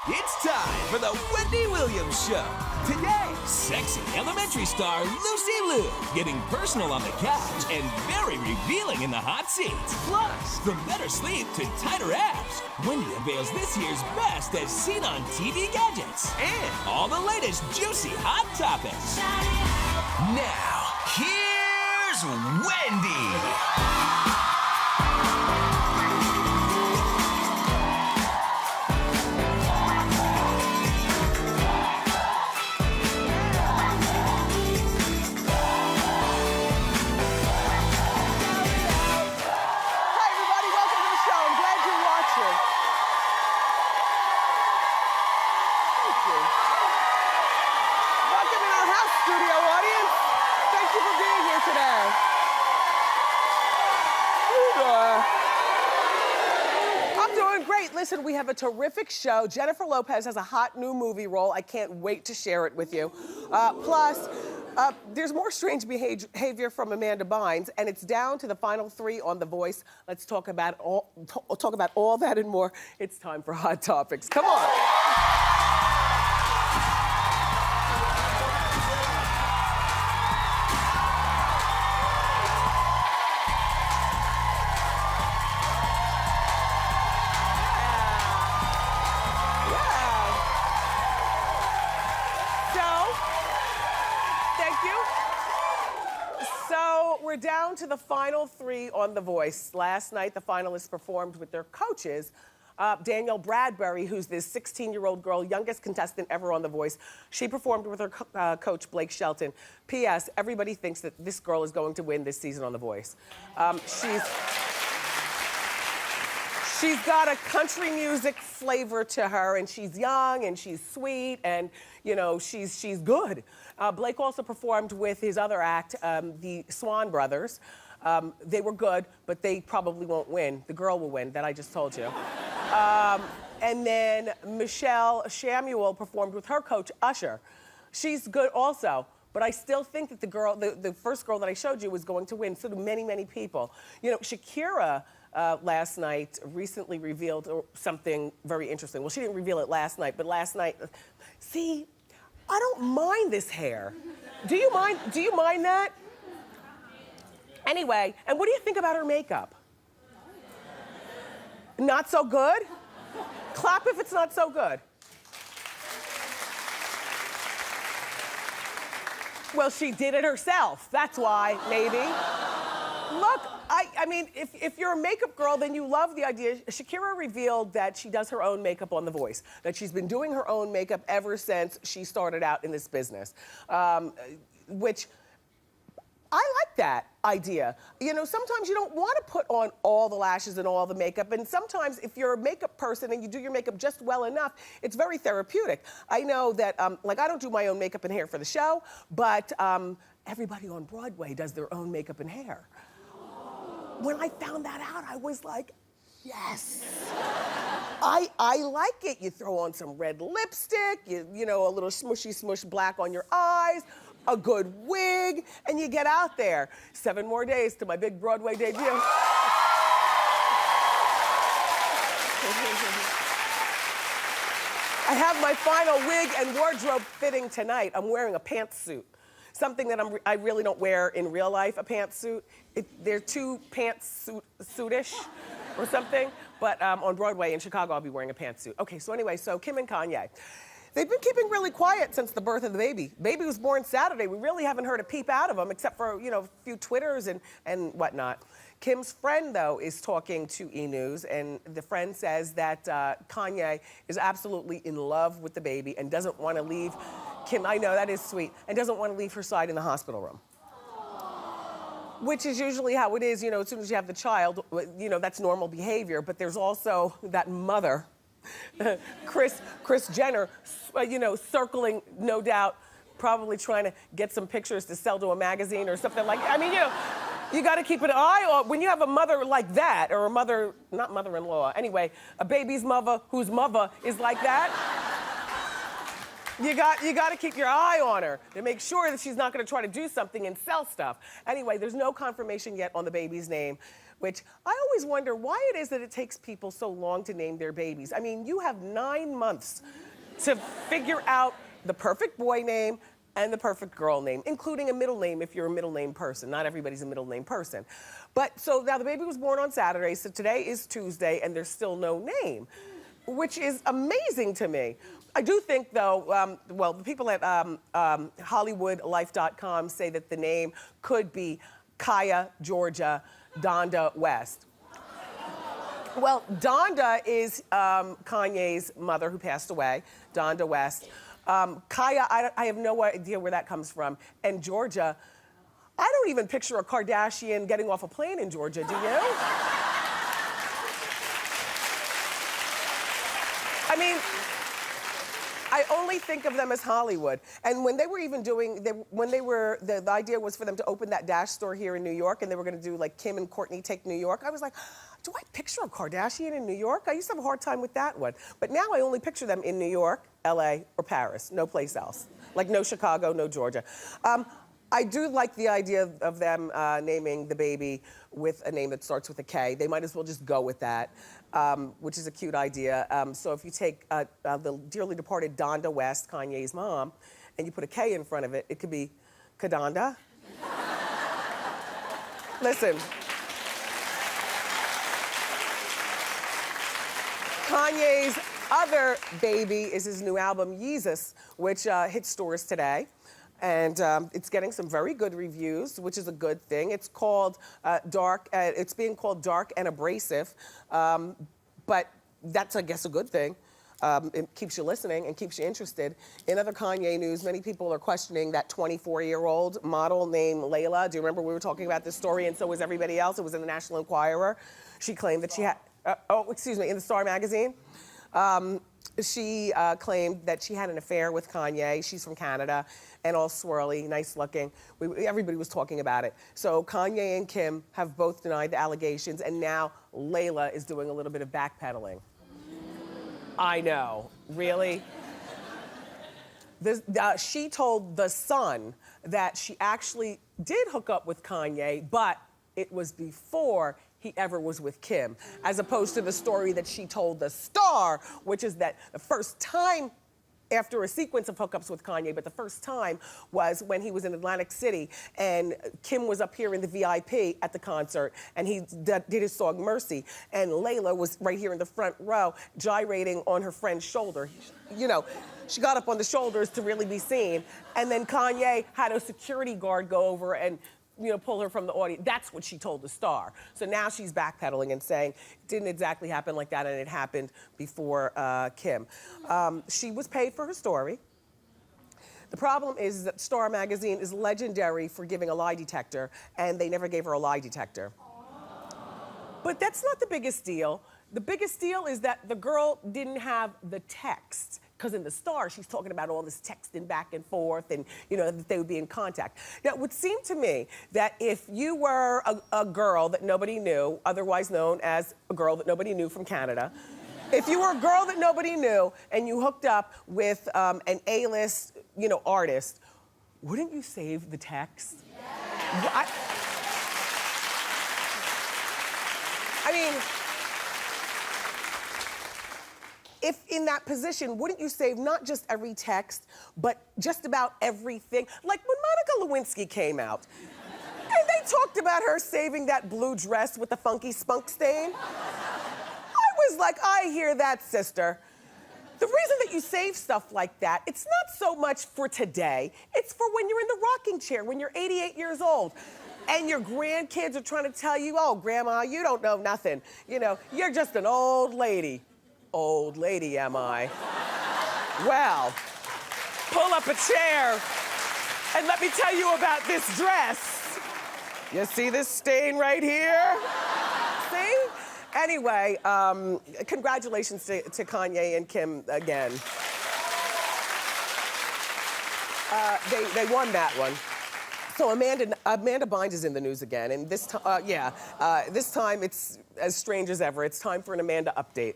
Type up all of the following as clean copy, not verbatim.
It's time for the Wendy Williams Show. Today, sexy elementary star Lucy Liu getting personal on the couch and very revealing in the hot seats. Plus, from better sleep to tighter abs, Wendy unveils this year's best as seen on TV gadgets. And all the latest juicy hot topics. Now, here's Wendy. Listen, we have a terrific show. Jennifer Lopez has a hot new movie role. I can't wait to share it with you. Plus, there's more strange behavior from Amanda Bynes, and it's down to the final three on The Voice. Let's talk about all that and more. It's time for Hot Topics. Come on. We're down to the final three on The Voice. Last night, the finalists performed with their coaches. Danielle Bradbury, who's this 16-year-old girl, youngest contestant ever on The Voice. She performed with her coach, Blake Shelton. P.S. Everybody thinks that this girl is going to win this season on The Voice. She's got a country music flavor to her, and she's young, and she's sweet, and, you know, she's good. Blake also performed with his other act, the Swan Brothers. They were good, but they probably won't win. The girl will win, that I just told you. And then Michelle Shamuel performed with her coach, Usher. She's good also, but I still think that the first girl that I showed you was going to win. So do many, many people. You know, Shakira, last night recently revealed something very interesting. Well, she didn't reveal it last night, but last night, see, I don't mind this hair. Do you mind that? Anyway, and what do you think about her makeup? Not so good? Clap if it's not so good. Well, she did it herself. That's why, maybe. Look, I mean, if you're a makeup girl, then you love the idea. Shakira revealed that she does her own makeup on The Voice, that she's been doing her own makeup ever since she started out in this business, which I like that idea. You know, sometimes you don't want to put on all the lashes and all the makeup, and sometimes if you're a makeup person and you do your makeup just well enough, it's very therapeutic. I know that, like, I don't do my own makeup and hair for the show, but everybody on Broadway does their own makeup and hair. When I found that out, I was like, yes. I like it. You throw on some red lipstick, you know, a little smushy smush black on your eyes, a good wig, and you get out there. 7 more days to my big Broadway debut. I have my final wig and wardrobe fitting tonight. I'm wearing a pantsuit. Something that I really don't wear in real life, a pantsuit. They're too pantsuit-ish or something. But on Broadway in Chicago, I'll be wearing a pantsuit. Okay, so anyway, so Kim and Kanye. They've been keeping really quiet since the birth of the baby. Baby was born Saturday. We really haven't heard a peep out of them except for, you know, a few Twitters and whatnot. Kim's friend, though, is talking to E! News, and the friend says that Kanye is absolutely in love with the baby and doesn't want to leave Kim, I know, that is sweet, and doesn't want to leave her side in the hospital room. Which is usually how it is, you know, as soon as you have the child, you know, that's normal behavior, but there's also that mother, Kris Jenner, you know, circling, no doubt, probably trying to get some pictures to sell to a magazine or something like that. I mean, you know, you got to keep an eye on, when you have a mother like that, or a mother, not mother-in-law, anyway, a baby's mother whose mother is like that, you got to keep your eye on her to make sure that she's not going to try to do something and sell stuff. Anyway, there's no confirmation yet on the baby's name. which I always wonder why it is that it takes people so long to name their babies. I mean, you have 9 months to figure out the perfect boy name and the perfect girl name, including a middle name if you're a middle name person. Not everybody's a middle name person. But so now the baby was born on Saturday, so today is Tuesday, and there's still no name, which is amazing to me. I do think, though, well, the people at HollywoodLife.com say that the name could be Kaya Georgia Donda West. Well, Donda is Kanye's mother who passed away, Donda West. Kaya, I have no idea where that comes from. And Georgia, I don't even picture a Kardashian getting off a plane in Georgia, do you? I mean, I only think of them as Hollywood. And when they were even doing, the idea was for them to open that Dash store here in New York, and they were gonna do like Kim and Kourtney Take New York. I was like, do I picture a Kardashian in New York? I used to have a hard time with that one. But now I only picture them in New York, LA, or Paris, no place else. Like no Chicago, no Georgia. I do like the idea of them naming the baby with a name that starts with a K. They might as well just go with that, which is a cute idea. So if you take the dearly departed Donda West, Kanye's mom, and you put a K in front of it, it could be Kadonda. Listen. Kanye's other baby is his new album, Yeezus, which hit stores today. And it's getting some very good reviews, which is a good thing. It's called it's being called dark and abrasive, but that's, I guess, a good thing. It keeps you listening and keeps you interested. In other Kanye news, many people are questioning that 24-year-old model named Layla. Do you remember we were talking about this story, and so was everybody else? It was in the National Enquirer. She claimed that she had, in the Star magazine. She claimed that she had an affair with Kanye. She's from Canada, and all swirly, nice looking. Everybody was talking about it. So Kanye and Kim have both denied the allegations, and now Layla is doing a little bit of backpedaling. I know, really? She told The Sun that she actually did hook up with Kanye, but it was before he ever was with Kim, as opposed to the story that she told The Star, which is that the first time after a sequence of hookups with Kanye, but the first time was when he was in Atlantic City and Kim was up here in the VIP at the concert and he did his song Mercy, and Layla was right here in the front row gyrating on her friend's shoulder. You know, she got up on the shoulders to really be seen, and then Kanye had a security guard go over and pull her from the audience. That's what she told The Star. So now she's backpedaling and saying it didn't exactly happen like that, and it happened before Kim. She was paid for her story. The problem is that Star magazine is legendary for giving a lie detector, and they never gave her a lie detector. But that's not the biggest deal. The biggest deal is that the girl didn't have the text. Because in The Star, she's talking about all this texting back and forth and, that they would be in contact. Now, it would seem to me that if you were a girl that nobody knew, otherwise known as a girl that nobody knew from Canada, if you were a girl that nobody knew and you hooked up with an A-list, artist, wouldn't you save the text? Yeah. I mean, if in that position, wouldn't you save not just every text, but just about everything? Like when Monica Lewinsky came out, and they talked about her saving that blue dress with the funky spunk stain. I was like, I hear that, sister. The reason that you save stuff like that, it's not so much for today, it's for when you're in the rocking chair, when you're 88 years old. And your grandkids are trying to tell you, oh, Grandma, you don't know nothing. You're just an old lady. Old lady, am I? Well, pull up a chair and let me tell you about this dress. You see this stain right here? See? Anyway, congratulations to Kanye and Kim again. They won that one. So Amanda Bynes is in the news again, and this time it's as strange as ever. It's time for an Amanda update.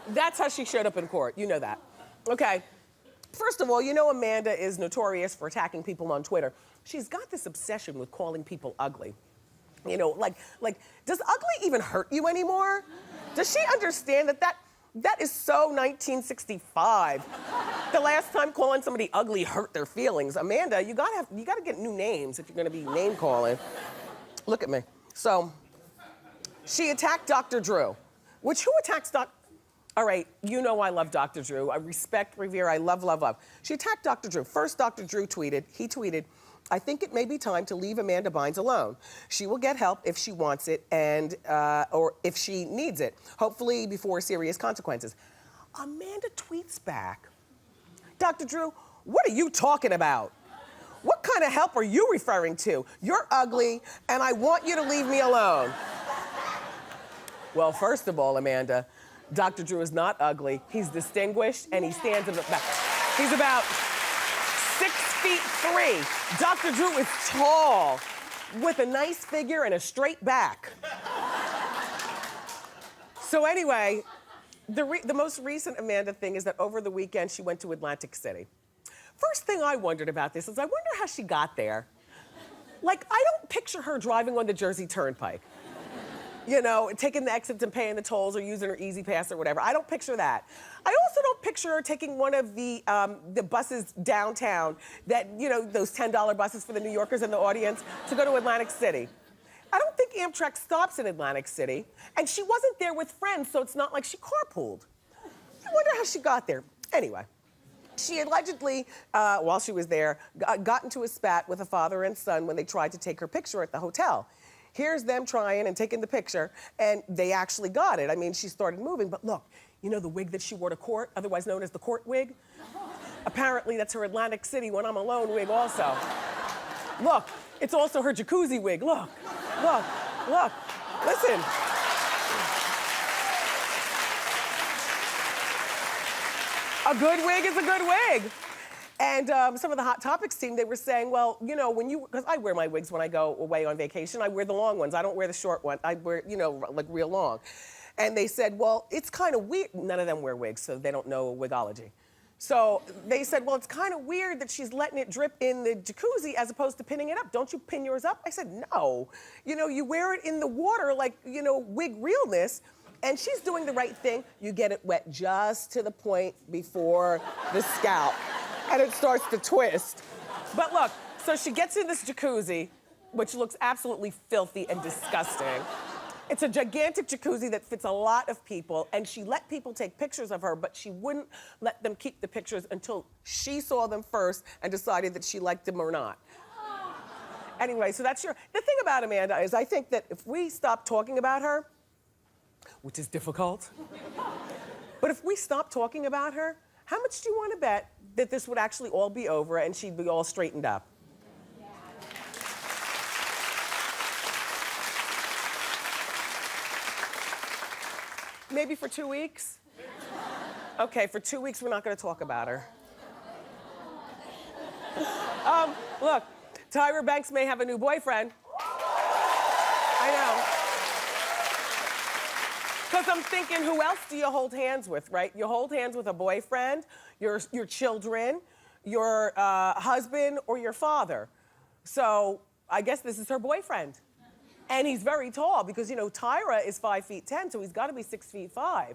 That's how she showed up in court. You know that. Okay. First of all, you know Amanda is notorious for attacking people on Twitter. She's got this obsession with calling people ugly. You know, like, does ugly even hurt you anymore? Does she understand that is so 1965? The last time calling somebody ugly hurt their feelings. Amanda, you gotta get new names if you're gonna be name calling. Look at me. So, she attacked Dr. Drew, who attacks all right, you know I love Dr. Drew. I respect, revere, I love, love, love. She attacked Dr. Drew. First, Dr. Drew tweeted, I think it may be time to leave Amanda Bynes alone. She will get help if she wants it or if she needs it, hopefully before serious consequences. Amanda tweets back, Dr. Drew, what are you talking about? What kind of help are you referring to? You're ugly, and I want you to leave me alone. Well, first of all, Amanda, Dr. Drew is not ugly. He's distinguished, and he stands in the back. He's about 6'3". Dr. Drew is tall, with a nice figure and a straight back. So anyway, the most recent Amanda thing is that over the weekend, she went to Atlantic City. First thing I wondered about this is I wonder how she got there. Like, I don't picture her driving on the Jersey Turnpike. You know, taking the exits and paying the tolls or using her Easy Pass or whatever. I don't picture that. I also don't picture her taking one of the buses downtown that, you know, those $10 buses for the New Yorkers in the audience to go to Atlantic City. I don't think Amtrak stops in Atlantic City, and she wasn't there with friends, so it's not like she carpooled. I wonder how she got there. Anyway, she allegedly, while she was there, got into a spat with a father and son when they tried to take her picture at the hotel. Here's them trying and taking the picture, and they actually got it. I mean, she started moving, but look, you know the wig that she wore to court, otherwise known as the court wig? Apparently, that's her Atlantic City When I'm Alone wig also. Look, it's also her jacuzzi wig. Look, look, look, listen. A good wig is a good wig. And some of the Hot Topics team, they were saying, well, you know, because I wear my wigs when I go away on vacation. I wear the long ones. I don't wear the short one. I wear, you know, like real long. And they said, well, it's kind of weird. None of them wear wigs, so they don't know wigology. So they said, well, it's kind of weird that she's letting it drip in the jacuzzi as opposed to pinning it up. Don't you pin yours up? I said, no. You know, you wear it in the water like, you know, wig realness. And she's doing the right thing. You get it wet just to the point before the scalp. And it starts to twist. But look, so she gets in this jacuzzi, which looks absolutely filthy and disgusting. It's a gigantic jacuzzi that fits a lot of people, and she let people take pictures of her, but she wouldn't let them keep the pictures until she saw them first and decided that she liked them or not. Anyway, so that's the thing about Amanda is I think that if we stop talking about her, which is difficult, but if we stop talking about her, how much do you want to bet that this would actually all be over and she'd be all straightened up? Yeah. Maybe for 2 weeks? Okay, for 2 weeks, we're not going to talk about her. Look, Tyra Banks may have a new boyfriend. I know. Because I'm thinking, who else do you hold hands with, right? You hold hands with a boyfriend, your children, your husband, or your father. So I guess this is her boyfriend. And he's very tall because, you know, Tyra is 5'10", so he's got to be 6'5".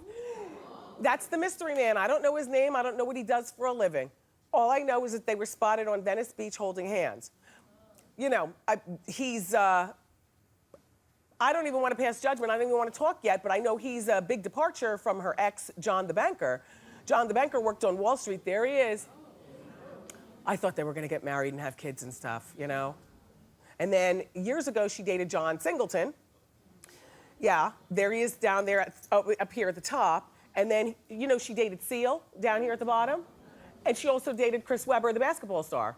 That's the mystery man. I don't know his name. I don't know what he does for a living. All I know is that they were spotted on Venice Beach holding hands. You know, I don't even want to pass judgment. I don't even want to talk yet, but I know he's a big departure from her ex, John the Banker. John the Banker worked on Wall Street. There he is. I thought they were going to get married and have kids and stuff, you know? And then years ago, she dated John Singleton. Yeah, there he is down there, up here at the top. And then, you know, she dated Seal down here at the bottom. And she also dated Chris Webber, the basketball star.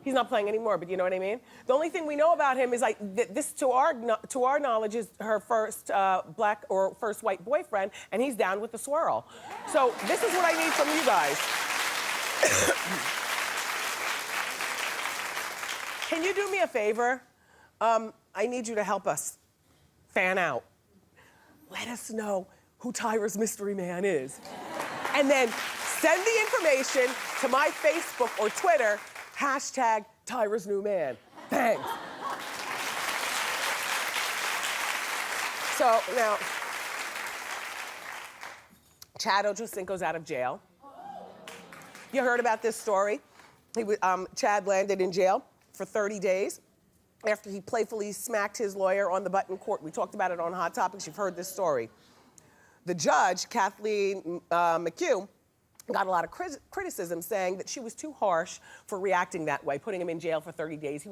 He's not playing anymore, but you know what I mean? The only thing we know about him is like this, to our knowledge, is her first black or first white boyfriend, and he's down with the swirl. So this is what I need from you guys. Can you do me a favor? I need you to help us fan out. Let us know who Tyra's mystery man is. And then Send the information to my Facebook or Twitter, hashtag Tyra's new man. Thanks. So now, Chad Ochocinco's out of jail. You heard about this story? Chad landed in jail for 30 days after he playfully smacked his lawyer on the butt in court. We talked about it on Hot Topics. You've heard this story. The judge, Kathleen McHugh, got a lot of criticism saying that she was too harsh for reacting that way, putting him in jail for 30 days.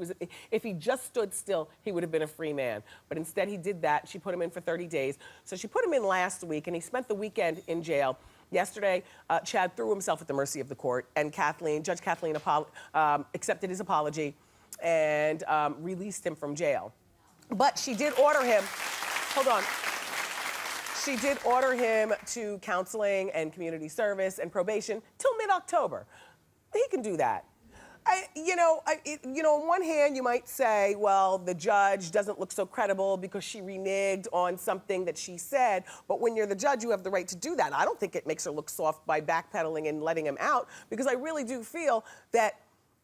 If he just stood still, he would have been a free man. But instead he did that. She put him in for 30 days. So she put him in last week, and he spent the weekend in jail. Yesterday, Chad threw himself at the mercy of the court, and Judge Kathleen accepted his apology and released him from jail. But she did order him, hold on. She did order him to counseling and community service and probation till mid-October. He can do that. On one hand, you might say, well, the judge doesn't look so credible because she reneged on something that she said. But when you're the judge, you have the right to do that. I don't think it makes her look soft by backpedaling and letting him out, because I really do feel that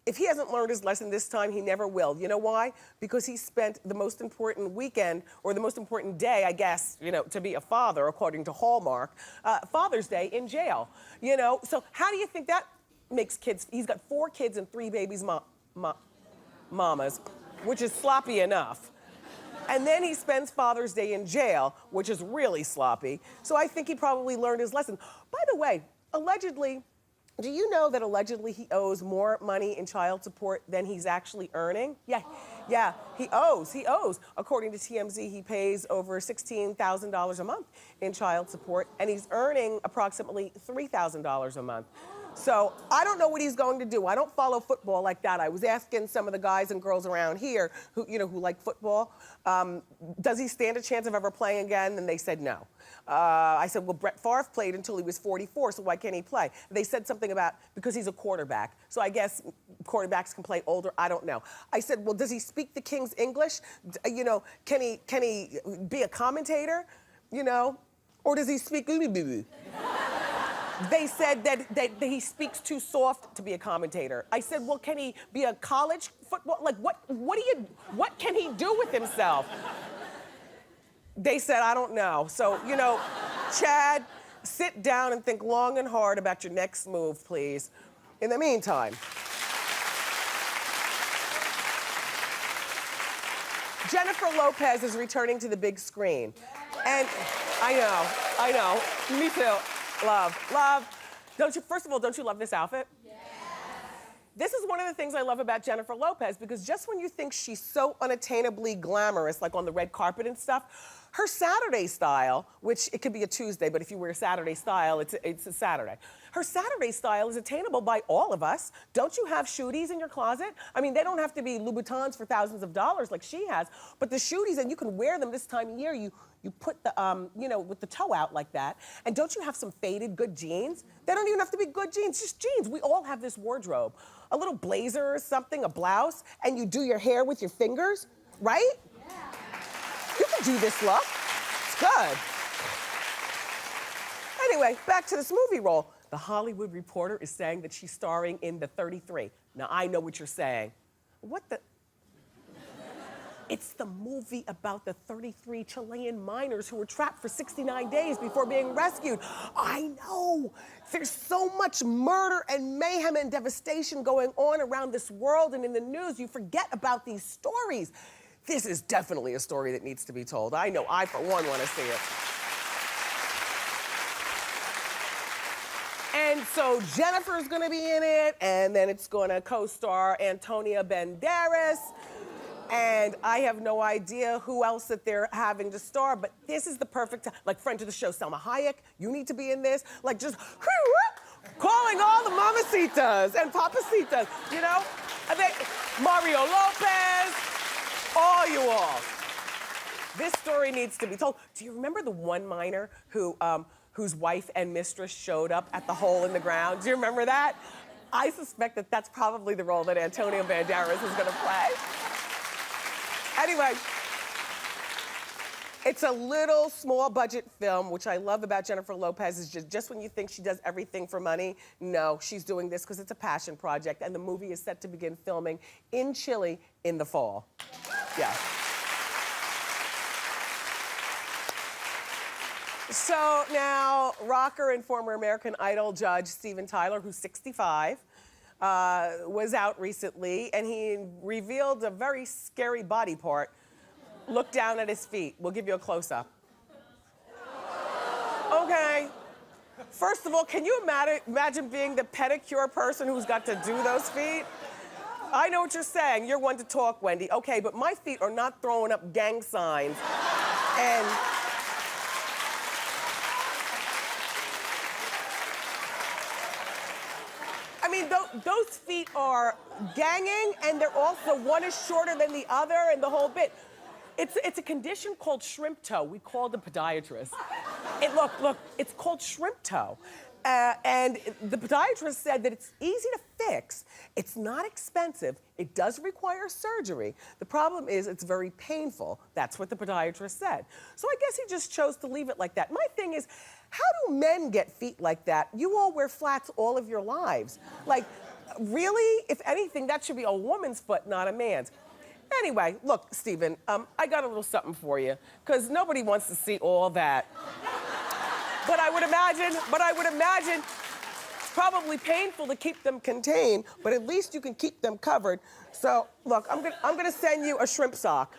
if he hasn't learned his lesson this time, he never will. You know why? Because he spent the most important weekend, or the most important day, I guess, to be a father, according to Hallmark, Father's Day in jail. So how do you think that makes kids? He's got 4 kids and 3 babies mamas, which is sloppy enough. And then he spends Father's Day in jail, which is really sloppy. So I think he probably learned his lesson. By the way, allegedly, do you know that allegedly he owes more money in child support than he's actually earning? Yeah, he owes. According to TMZ, he pays over $16,000 a month in child support, and he's earning approximately $3,000 a month. So I don't know what he's going to do. I don't follow football like that. I was asking some of the guys and girls around here who like football, does he stand a chance of ever playing again? And they said no. I said, well, Brett Favre played until he was 44, so why can't he play? They said something about because he's a quarterback. So I guess quarterbacks can play older. I don't know. I said, well, does he speak the King's English? Can he be a commentator? Or does he speak? They said that he speaks too soft to be a commentator. I said, well, can he be a college football? Like, what can he do with himself? They said, I don't know. So, Chad, sit down and think long and hard about your next move, please. In the meantime, Jennifer Lopez is returning to the big screen. And I know, me too. Love. First of all, don't you love this outfit? Yes. This is one of the things I love about Jennifer Lopez, because just when you think she's so unattainably glamorous, like on the red carpet and stuff, her Saturday style, which it could be a Tuesday, but if you wear Saturday style, it's a Saturday. Her Saturday style is attainable by all of us. Don't you have shooties in your closet? I mean, they don't have to be Louboutins for thousands of dollars like she has, but the shooties, and you can wear them this time of year. You put the, with the toe out like that. And don't you have some faded good jeans? They don't even have to be good jeans, just jeans. We all have this wardrobe. A little blazer or something, a blouse, and you do your hair with your fingers, right? Yeah. You can do this look. It's good. Anyway, back to this movie role. The Hollywood Reporter is saying that she's starring in The 33. Now, I know what you're saying. What the? It's the movie about the 33 Chilean miners who were trapped for 69 days before being rescued. I know. There's so much murder and mayhem and devastation going on around this world and in the news. You forget about these stories. This is definitely a story that needs to be told. I know I, for one, want to see it. And so Jennifer's gonna be in it, and then it's gonna co-star Antonio Banderas. And I have no idea who else that they're having to star, but this is the perfect time. Like, friend of the show, Salma Hayek, you need to be in this. Like, just calling all the mamacitas and papacitas, And then Mario Lopez, all you all. This story needs to be told. Do you remember the one miner whose wife and mistress showed up at the hole in the ground? Do you remember that? I suspect that that's probably the role that Antonio Banderas is gonna play. Anyway, It's a little small budget film, which I love about Jennifer Lopez is just when you think she does everything for money, no, she's doing this because it's a passion project, and the movie is set to begin filming in Chile in the fall. Yeah. So now, rocker and former American Idol judge Steven Tyler, who's 65, was out recently, and he revealed a very scary body part. Look down at his feet. We'll give you a close-up. Okay. First of all, can you imagine being the pedicure person who's got to do those feet? I know what you're saying. You're one to talk, Wendy. Okay, but my feet are not throwing up gang signs. And I mean, those feet are ganging, and they're also, one is shorter than the other, and the whole bit. It's a condition called shrimp toe. We call the podiatrist. Look, it's called shrimp toe. And the podiatrist said that it's easy to fix. It's not expensive. It does require surgery. The problem is it's very painful. That's what the podiatrist said. So I guess he just chose to leave it like that. My thing is, how do men get feet like that? You all wear flats all of your lives. Like, really? If anything, that should be a woman's foot, not a man's. Anyway, look, Steven, I got a little something for you, because nobody wants to see all that. But I would imagine it's probably painful to keep them contained, but at least you can keep them covered. So, look, I'm gonna send you a shrimp sock.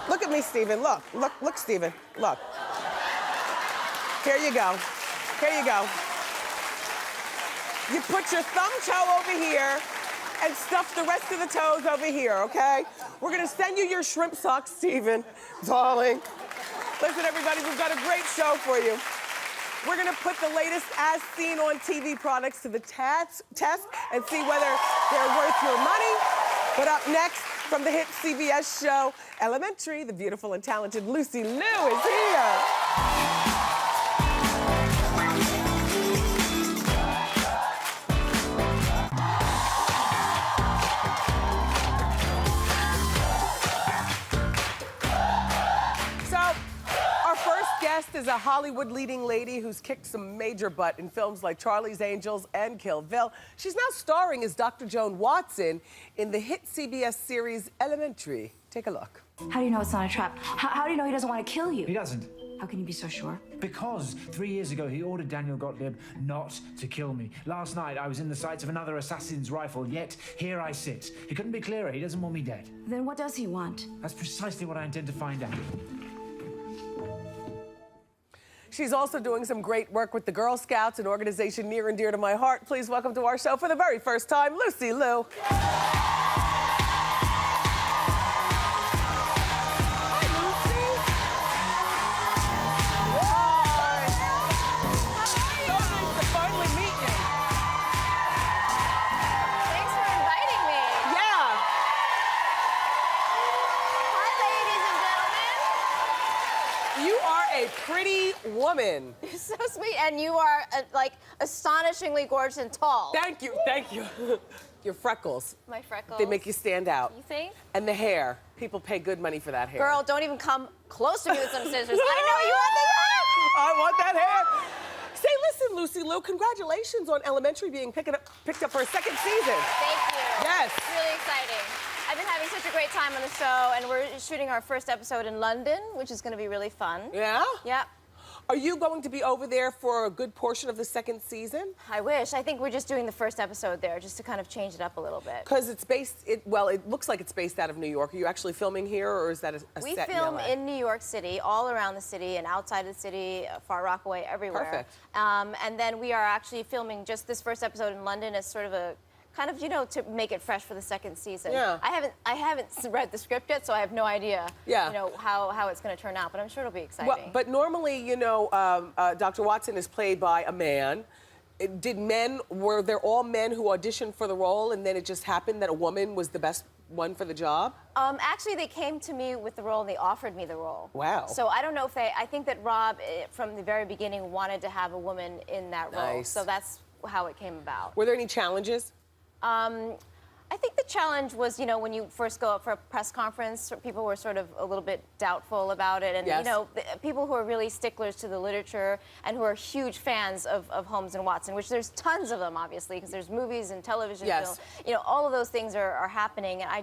Look at me, Steven, look, Steven, look. Here you go, here you go. You put your thumb toe over here, and stuff the rest of the toes over here, okay? We're gonna send you your shrimp socks, Steven, darling. Listen, everybody, we've got a great show for you. We're gonna put the latest as seen on TV products to the test and see whether they're worth your money. But up next, from the hit CBS show Elementary, the beautiful and talented Lucy Liu is here. Is a Hollywood leading lady who's kicked some major butt in films like Charlie's Angels and Kill Bill. She's now starring as Dr. Joan Watson in the hit CBS series Elementary. Take a look. How do you know it's not a trap? How do you know he doesn't want to kill you? He doesn't. How can you be so sure? Because 3 years ago, he ordered Daniel Gottlieb not to kill me. Last night, I was in the sights of another assassin's rifle, yet here I sit. He couldn't be clearer. He doesn't want me dead. Then what does he want? That's precisely what I intend to find out. She's also doing some great work with the Girl Scouts, an organization near and dear to my heart. Please welcome to our show for the very first time, Lucy Liu. Hi, Lucy. Hi. So nice to finally meet you. Thanks for inviting me. Yeah. Hi, ladies and gentlemen. You are a pretty woman. You're so sweet, and you are like astonishingly gorgeous and tall. Thank you, thank you. Your freckles. My freckles. They make you stand out. You think? And the hair. People pay good money for that hair. Girl, don't even come close to me with some scissors. I know you want the hair. I want that hair. Say, listen, Lucy Liu, congratulations on Elementary being picked up for a second season. Thank you. Yes. It's really exciting. I've been having such a great time on the show, and we're shooting our first episode in London, which is going to be really fun. Yeah? Yep. Are you going to be over there for a good portion of the second season? I wish. I think we're just doing the first episode there, just to kind of change it up a little bit. Because it's based, well, it looks like it's based out of New York. Are you actually filming here, or is that a We set film in LA? in New York City, all around the city, and outside of the city, Far Rockaway, everywhere. Perfect. And then we are actually filming just this first episode in London as sort of a kind of, you know, to make it fresh for the second season. Yeah. I haven't read the script yet, so I have no idea, Yeah. you know, how it's going to turn out, but I'm sure it'll be exciting. Well, but normally, you know, Dr. Watson is played by a man. Were there all men who auditioned for the role, and then it just happened that a woman was the best one for the job? Actually, they came to me with the role, and they offered me the role. Wow. So I don't know if I think that Rob, from the very beginning, wanted to have a woman in that role. Nice. So that's how it came about. Were there any challenges? I I think the challenge was, you know, when you first go up for a press conference, people were sort of a little bit doubtful about it. And, Yes. you know, people who are really sticklers to the literature and who are huge fans of Holmes and Watson, which there's tons of them, obviously, because there's movies and television Yes. film. You know, all of those things are happening. And I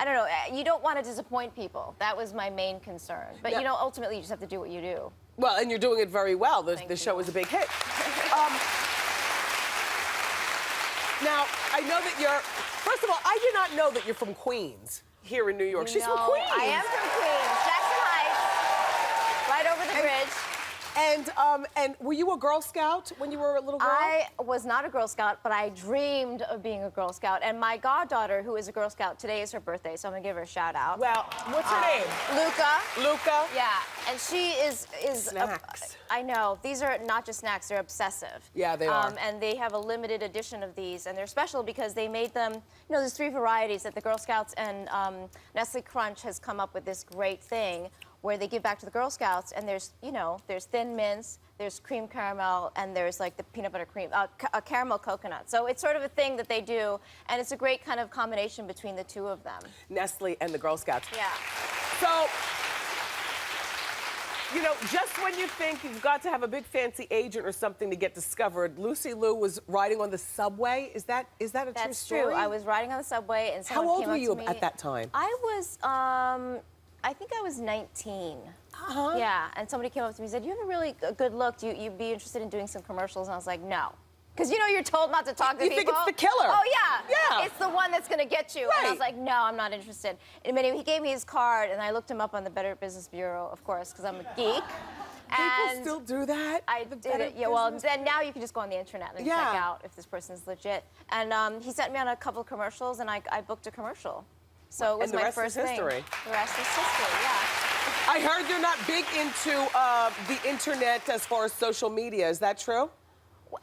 don't know, you don't want to disappoint people. That was my main concern. But, Yeah. you know, ultimately, you just have to do what you do. Well, and you're doing it very well. The Thank show you. was a big hit. Now, I know that first of all, I did not know that you're from Queens, here in New York. She's from No, Queens. I am from Queens, Jackson Heights, right over the bridge. And were you a Girl Scout when you were a little girl? I was not a Girl Scout, but I dreamed of being a Girl Scout. And my goddaughter, who is a Girl Scout, today is her birthday, so I'm gonna give her a shout out. Well, what's her name? Luca. Luca? Yeah, and she is Snacks. I know. These are not just snacks, they're obsessive. Yeah, they are. And they have a limited edition of these, and they're special because they made them, you know, there's 3 varieties that the Girl Scouts and Nestle Crunch has come up with this great thing where they give back to the Girl Scouts, and there's, you know, there's Thin Mints, there's cream caramel, and there's like the peanut butter cream, a caramel coconut. So it's sort of a thing that they do, and it's a great kind of combination between the 2 of them. Nestle and the Girl Scouts. Yeah. So, you know, just when you think you've got to have a big fancy agent or something to get discovered, Lucy Liu was riding on the subway. Is that a true That's story? true. I was riding on the subway, and someone How old came were up you to me. at that time? I was, I think I was 19. Uh-huh. Yeah, and somebody came up to me and said, "You have a really good look. You'd be interested in doing some commercials?" And I was like, "No." Because, you know, you're told not to talk to You people. think it's the killer. Oh, yeah. Yeah. It's the one that's going to get you. And I Right. was like, no, I'm not interested. And anyway, he gave me his card, and I looked him up on the Better Business Bureau, of course, because I'm a geek. People still do that? I The did Better it. Yeah, well, Business? then now you can just go on the internet and check Yeah. out if this person's legit. And he sent me on a couple of commercials, and I booked a commercial. So it was And the my rest is first thing. history. The rest is history, yeah. I heard you're not big into the internet as far as social media. Is that true?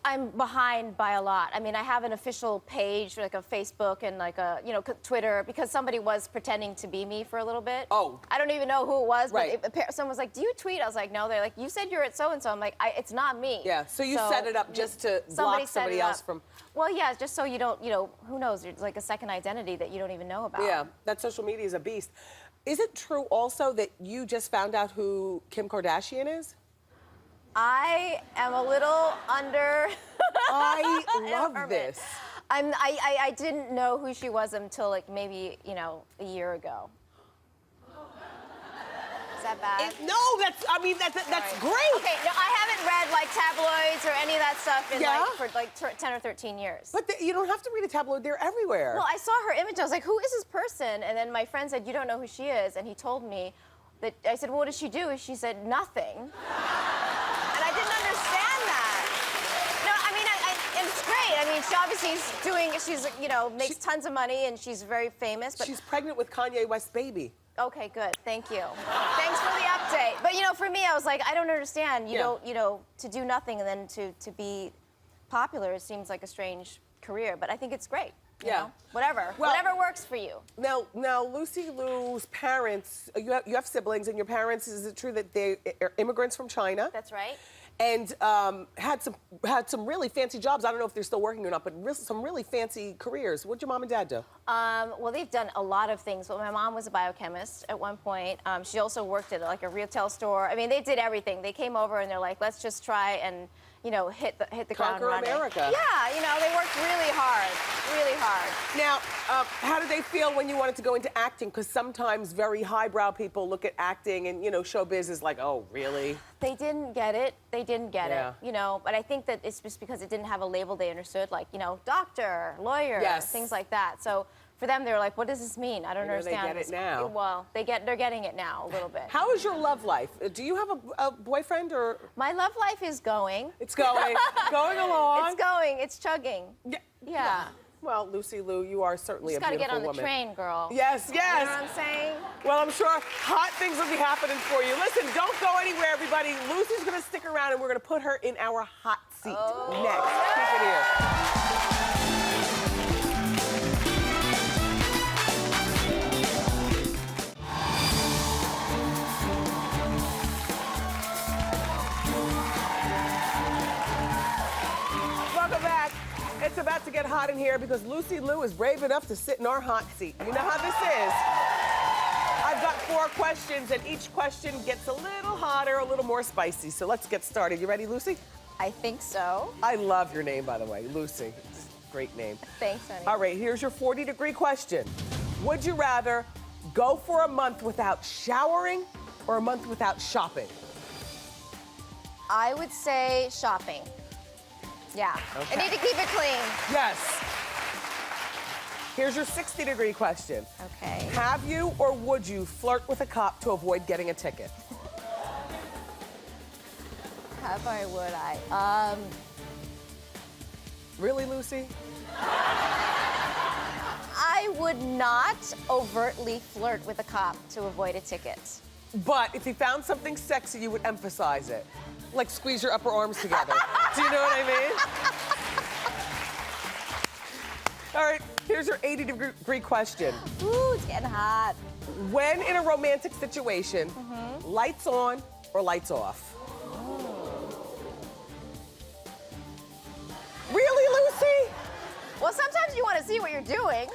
I'm behind by a lot. I mean, I have an official page, like a Facebook and like a, you know, Twitter, because somebody was pretending to be me for a little bit. Oh. I don't even know who it was, Right. but someone was like, "Do you tweet?" I was like, "No." They're like, "You said you're at so-and-so." I'm like, "It's not me." Yeah, so you set it up just to block set somebody it else up. from... Well, yeah, just so you don't, you know, who knows? It's like a second identity that you don't even know about. Yeah, that social media is a beast. Is it true also that you just found out who Kim Kardashian is? I am a little under. I love Hermit. this. I didn't know who she was until like maybe, you know, a year ago. Is that bad? That's Sorry. great. Okay, no, I haven't read like tabloids or any of that stuff in Yeah? like for like 10 or 13 years. But you don't have to read a tabloid, they're everywhere. Well, I saw her image. I was like, who is this person? And then my friend said, you don't know who she is. And he told me that, I said, well, what does she do? She said, nothing. And I didn't understand that. No, I mean, and it's great. I mean, she obviously she's, you know, makes tons of money and she's very famous. But She's pregnant with Kanye West's baby. okay, good. Thank you. Thanks for the update. But, you know, for me, I was like, I don't understand. You don't, you know, to do nothing and then to be popular, it seems like a strange career. But I think it's great. You know? Whatever. Well, Whatever works for you. Now, Lucy Liu's parents, you have siblings, and your parents, is it true that they are immigrants from China? That's right. And had some really fancy jobs. I don't know if they're still working or not, but some really fancy careers. What'd your mom and dad do? Well, they've done a lot of things. Well, my mom was a biochemist at one point. She also worked at like a retail store. I mean, they did everything. They came over and they're like, let's just try and, you know, hit the ground Conquer running. America. Yeah, you know, they worked really hard, really hard. Now, how did they feel when you wanted to go into acting? Because sometimes very highbrow people look at acting and, you know, showbiz is like, oh, really? They didn't get it. They didn't get Yeah. it, you know. But I think that it's just because it didn't have a label they understood, like, you know, doctor, lawyer, Yes. things like that. So for them, they were like, what does this mean? I don't You know, they understand. get it now. Well, they're getting it now a little bit. How is your love life? Do you have a boyfriend or? My love life is going. It's going, going along. It's going. It's chugging. Yeah. Well, Lucy Liu, you are certainly Just a gotta beautiful get on the woman. train, girl. Yes, yes. You know what I'm saying? Well, I'm sure hot things will be happening for you. Listen, don't go anywhere, everybody. Lucy's gonna stick around and we're gonna put her in our hot seat next. Keep it here. Welcome back. It's about to get hot. hot in here because Lucy Liu is brave enough to sit in our hot seat. You know how this is. I've got 4 questions, and each question gets a little hotter, a little more spicy. So let's get started. You ready, Lucy? I think so. I love your name, by the way, Lucy. It's a great name. Thanks, honey. All right, here's your 40-degree question. Would you rather go for a month without showering or a month without shopping? I would say shopping. Yeah. Okay. I need to keep it clean. Yes. Here's your 60-degree question. Okay. Have you or would you flirt with a cop to avoid getting a ticket? Have I, would I? Really, Lucy? I would not overtly flirt with a cop to avoid a ticket. But if he found something sexy, you would emphasize it. Like squeeze your upper arms together. Do you know what I mean? All right, here's your 80-degree question. Ooh, it's getting hot. When in a romantic situation, lights on or lights off? Really, Lucy? Well, sometimes you want to see what you're doing.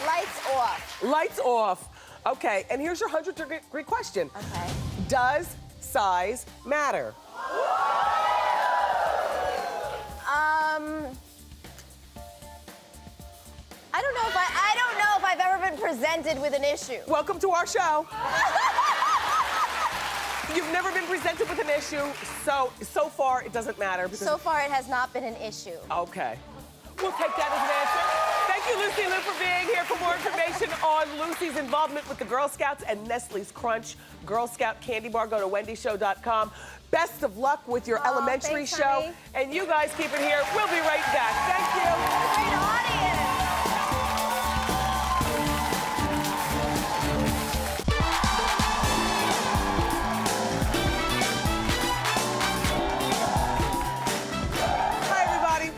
Lights off. Lights off. Okay, and here's your 100-degree question. Okay. Does size matter? I don't know if I've ever been presented with an issue. Welcome to our show. You've never been presented with an issue, so far it doesn't matter. Because So far, it has not been an issue. Okay. We'll take that as an answer. Thank you, Lucy Liu, for being here. For more information on Lucy's involvement with the Girl Scouts and Nestle's Crunch Girl Scout Candy Bar, go to wendyshow.com. Best of luck with your elementary thanks, show. honey. And you guys keep it here. We'll be right back. Thank you. Great audience. Hi, everybody.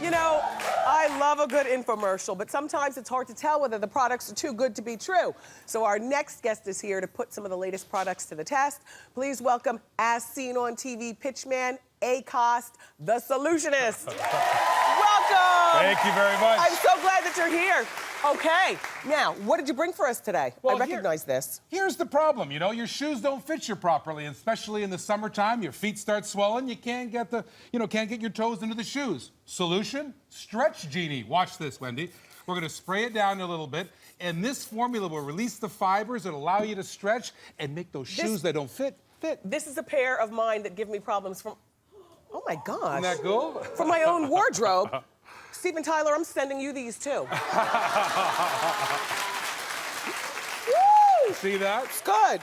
You know, I love a good infomercial, but sometimes it's hard to tell whether the products are too good to be true. So our next guest is here to put some of the latest products to the test. Please welcome, as seen on TV, pitchman, ACOST, the solutionist. Welcome. Thank you very much. I'm so glad that you're here. Okay, now, what did you bring for us today? Well, I recognize this. Here's the problem, you know, your shoes don't fit you properly, and especially in the summertime, your feet start swelling, you can't get your toes into the shoes. Solution? Stretch Genie. Watch this, Wendy. We're gonna spray it down a little bit, and this formula will release the fibers that allow you to stretch and make those shoes that don't fit. This is a pair of mine that give me problems from, oh my gosh. Isn't that cool? From my own wardrobe. Steven Tyler, I'm sending you these too. Woo! See that? It's good.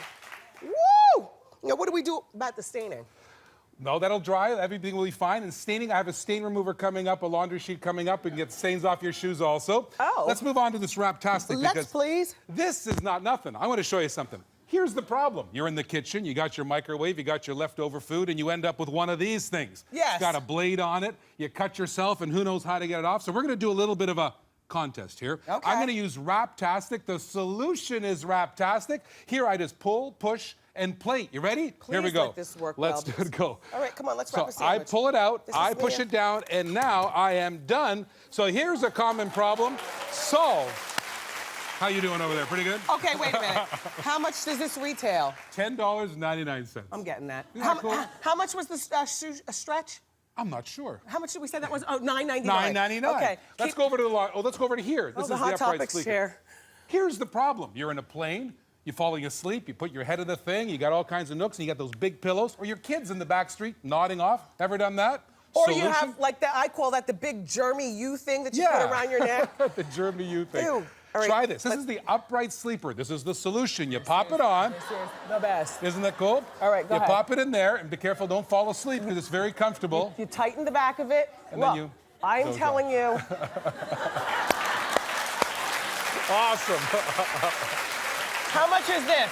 Woo! Now, what do we do about the staining? No, that'll dry. Everything will be fine. And staining, I have a stain remover coming up, a laundry sheet coming up. We can get stains off your shoes also. Oh. Let's move on to this Raptastic. Let's, please. This is not nothing. I want to show you something. Here's the problem. You're in the kitchen, you got your microwave, you got your leftover food, and you end up with one of these things. Yes. It's got a blade on it, you cut yourself, and who knows how to get it off. So we're gonna do a little bit of a contest here. Okay. I'm gonna use Raptastic. The solution is Raptastic. Here I just pull, push, and plate. You ready? Please Here we go. let this work Let's well. do it, go. All right, come on, let's So wrap a sandwich. I pull it out, This I is push me. it down, and now I am done. So here's a common problem solved. How you doing over there? Pretty good? Okay, wait a minute. How much does this retail? $10.99. I'm getting that. Isn't that cool? How much was the stretch? I'm not sure. How much did we say that was? Oh, $9.99. $9.99. Okay. Let's go over to the let's go over to here. This the is Hot the upright Topics sleeper. chair. Here's the problem. You're in a plane, you're falling asleep, you put your head in the thing, you got all kinds of nooks, and you got those big pillows, or your kids in the back street nodding off. Ever done that? Or Solution? you have, like, I call that the big germy U thing that you put around your neck. The Germany U thing. Ew. All right, Try this. This is the upright sleeper. This is the solution. You pop it on. This is the best. Isn't that cool? All right, go you ahead. pop it in there, and be careful, don't fall asleep, because it's very comfortable. You tighten the back of it. And Look, then you I'm doze telling you. Awesome. How much is this?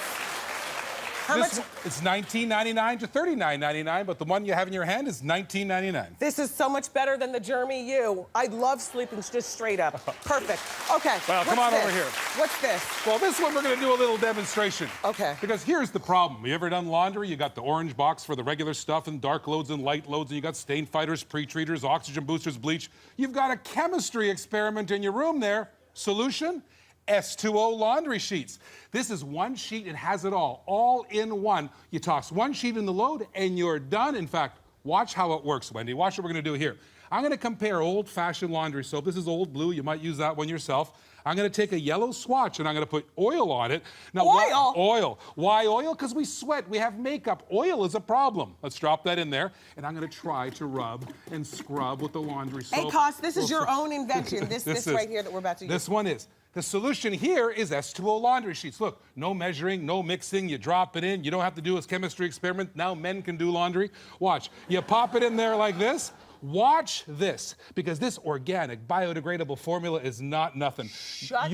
How much? It's $19.99 to $39.99, but the one you have in your hand is $19.99. This is so much better than the Jeremy U. I love sleeping just straight up. Perfect. Okay. Well, come on over here. What's this? Well, this one we're going to do a little demonstration. Okay. Because here's the problem. You ever done laundry? You got the orange box for the regular stuff and dark loads and light loads, and you got stain fighters, pre-treaters, oxygen boosters, bleach. You've got a chemistry experiment in your room there. Solution? S2O laundry sheets. This is one sheet, it has it all in one. You toss one sheet in the load and you're done. In fact, watch how it works, Wendy. Watch what we're gonna do here. I'm gonna compare old-fashioned laundry soap. This is Old Blue, you might use that one yourself. I'm gonna take a yellow swatch and I'm gonna put oil on it. Now, oil? Oil. Why oil? Because we sweat, we have makeup. Oil is a problem. Let's drop that in there. And I'm gonna try to rub and scrub with the laundry soap. Hey, Cos, this is your own invention. This right here that we're about to use. This one is. The solution here is S2O laundry sheets. Look, no measuring, no mixing. You drop it in. You don't have to do a chemistry experiment. Now men can do laundry. Watch. You pop it in there like this. Watch this, because this organic, biodegradable formula is not nothing. Shut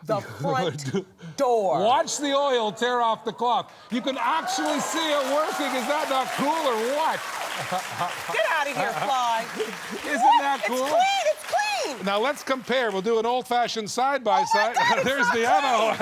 the front door. Watch the oil tear off the cloth. You can actually see it working. Is that not cool or what? Get out of here, Fly. Isn't that cool? It's clean, it's clean. Now let's compare. We'll do an old-fashioned side-by-side. God, There's the other one.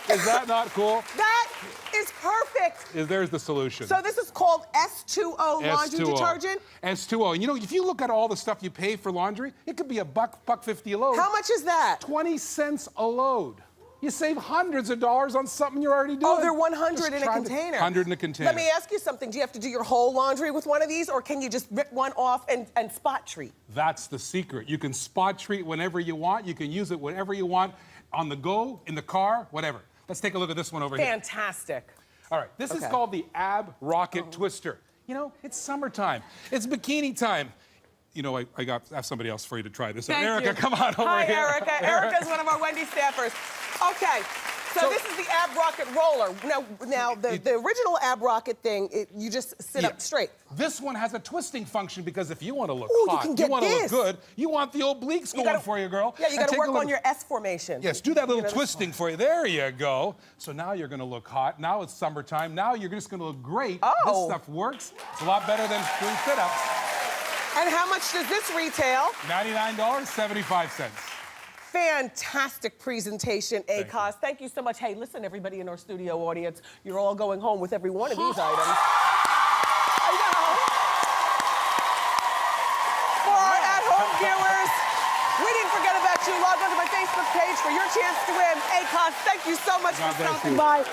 Is that not cool? That is perfect. There's the solution. So this is called S2O laundry S2O. detergent? S2O. And you know, if you look at all the stuff you pay for laundry, it could be $1.50 a load. How much is that? 20 cents a load. You save hundreds of dollars on something you're already doing. Oh, they're 100 in a container. 100 in a container. Let me ask you something. Do you have to do your whole laundry with one of these, or can you just rip one off and spot treat? That's the secret. You can spot treat whenever you want. You can use it whenever you want, on the go, in the car, whatever. Let's take a look at this one over here. Fantastic. All right, this is called the Ab Rocket Twister. You know, it's summertime. It's bikini time. You know, I have somebody else for you to try this. Thank Erica, you. come on over Hi, here. Erica. Erica's one of our Wendy staffers. Okay. So this is the Ab Rocket roller. Now the original Ab Rocket thing, you just sit up straight. This one has a twisting function because if you want to look Ooh, hot, you want to look good, you want the obliques going for you, girl. Yeah, you got to work on your S formation. Yes, do that little twisting for you. There you go. So now you're going to look hot. Now it's summertime. Now you're just going to look great. Oh. This stuff works. It's a lot better than doing sit-ups. And how much does this retail? $99.75. Fantastic presentation, ACOS. Thank you so much. Hey, listen, everybody in our studio audience, you're all going home with every one of these items. I know. For our at-home viewers, we didn't forget about you. Log on to my Facebook page for your chance to win. ACOS, thank you so much for stopping by.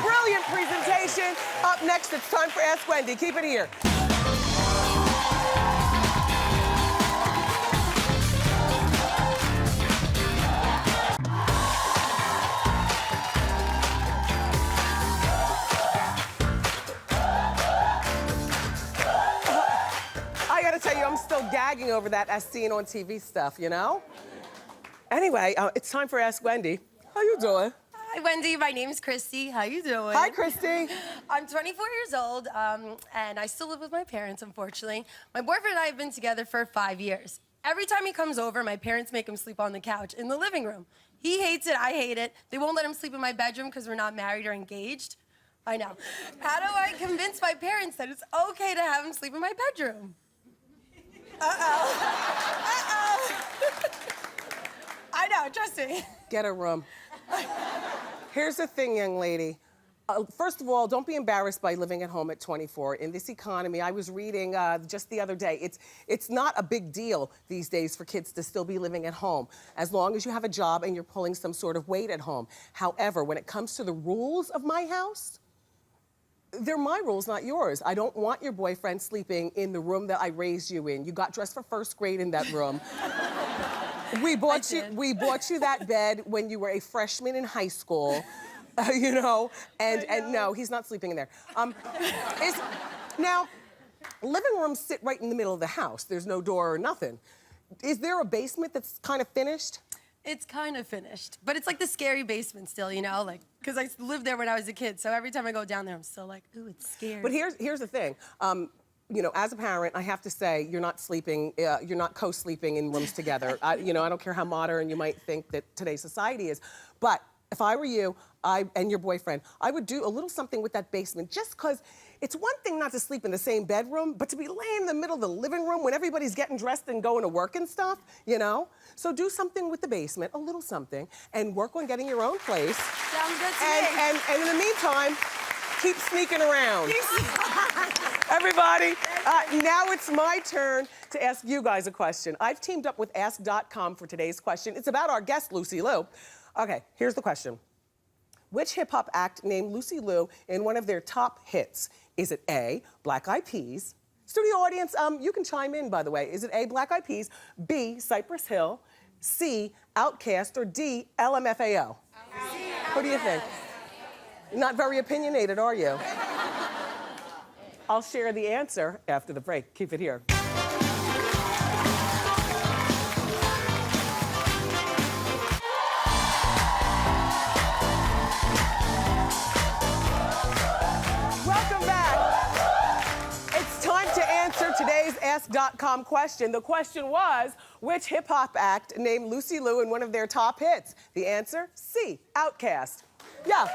Brilliant presentation. Up next, it's time for Ask Wendy. Keep it here. I'm still gagging over that as seen on TV stuff, you know? Anyway, it's time for Ask Wendy. How you doing? Hi, Wendy. My name's Christy. How you doing? Hi, Christy. I'm 24 years old, and I still live with my parents, unfortunately. My boyfriend and I have been together for 5 years. Every time he comes over, my parents make him sleep on the couch in the living room. He hates it. I hate it. They won't let him sleep in my bedroom because we're not married or engaged. I know. How do I convince my parents that it's okay to have him sleep in my bedroom? I know, trust me. Get a room. Here's the thing, young lady. First of all, don't be embarrassed by living at home at 24. In this economy, I was reading just the other day, it's not a big deal these days for kids to still be living at home, as long as you have a job and you're pulling some sort of weight at home. However, when it comes to the rules of my house, they're my rules, not yours. I don't want your boyfriend sleeping in the room that I raised you in. You got dressed for first grade in that room. We bought you that bed when you were a freshman in high school, you know, and no, he's not sleeping in there. Now, living rooms sit right in the middle of the house. There's no door or nothing. Is there a basement that's kind of finished? It's kind of finished, but it's like the scary basement still, you know, like, because I lived there when I was a kid, so every time I go down there, I'm still like, ooh, it's scary. But here's the thing. You know, as a parent, I have to say, you're not sleeping, you're not co-sleeping in rooms together. You know, I don't care how modern you might think that today's society is, but if I were you, and your boyfriend, I would do a little something with that basement just because it's one thing not to sleep in the same bedroom, but to be laying in the middle of the living room when everybody's getting dressed and going to work and stuff, you know? So do something with the basement, a little something, and work on getting your own place. Sounds good to me. And in the meantime, keep sneaking around. Everybody, now it's my turn to ask you guys a question. I've teamed up with Ask.com for today's question. It's about our guest, Lucy Liu. Okay, here's the question. Which hip-hop act named Lucy Liu in one of their top hits? Is it A, Black Eyed Peas? Studio audience, you can chime in, by the way. Is it A, Black Eyed Peas, B, Cypress Hill, C, Outkast, or D, LMFAO? What do you think? Not very opinionated, are you? I'll share the answer after the break. Keep it here. Welcome back. It's time to answer today's Ask.com question. The question was, which hip-hop act named Lucy Liu in one of their top hits? The answer, C, Outkast. Yeah.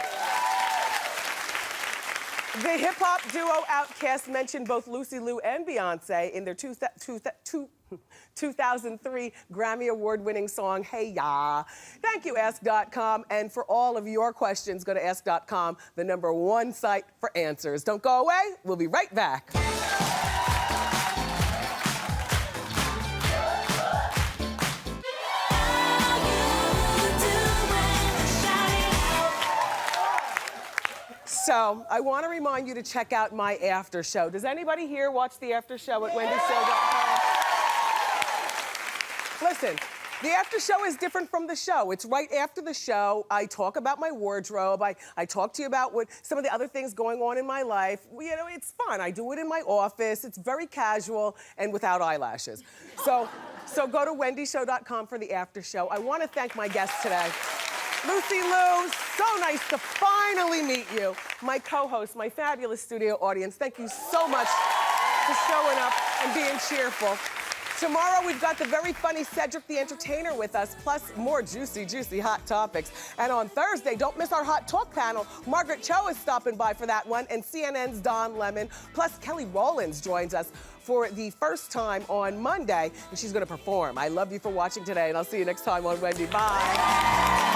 The hip-hop duo Outkast mentioned both Lucy Liu and Beyonce in their 2003 Grammy Award-winning song, Hey Ya. Thank you, Ask.com. And for all of your questions, go to Ask.com, the #1 site for answers. Don't go away. We'll be right back. So, I want to remind you to check out my after show. Does anybody here watch the after show at wendyshow.com? Listen, the after show is different from the show. It's right after the show. I talk about my wardrobe. I talk to you about some of the other things going on in my life. You know, it's fun. I do it in my office. It's very casual and without eyelashes. So go to wendyshow.com for the after show. I want to thank my guests today. Lucy Liu, so nice to finally meet you. My co-host, my fabulous studio audience, thank you so much for showing up and being cheerful. Tomorrow, we've got the very funny Cedric the Entertainer with us, plus more juicy, juicy hot topics. And on Thursday, don't miss our Hot Talk panel. Margaret Cho is stopping by for that one, and CNN's Don Lemon. Plus, Kelly Rowlands joins us for the first time on Monday, and she's going to perform. I love you for watching today, and I'll see you next time on Wendy. Bye.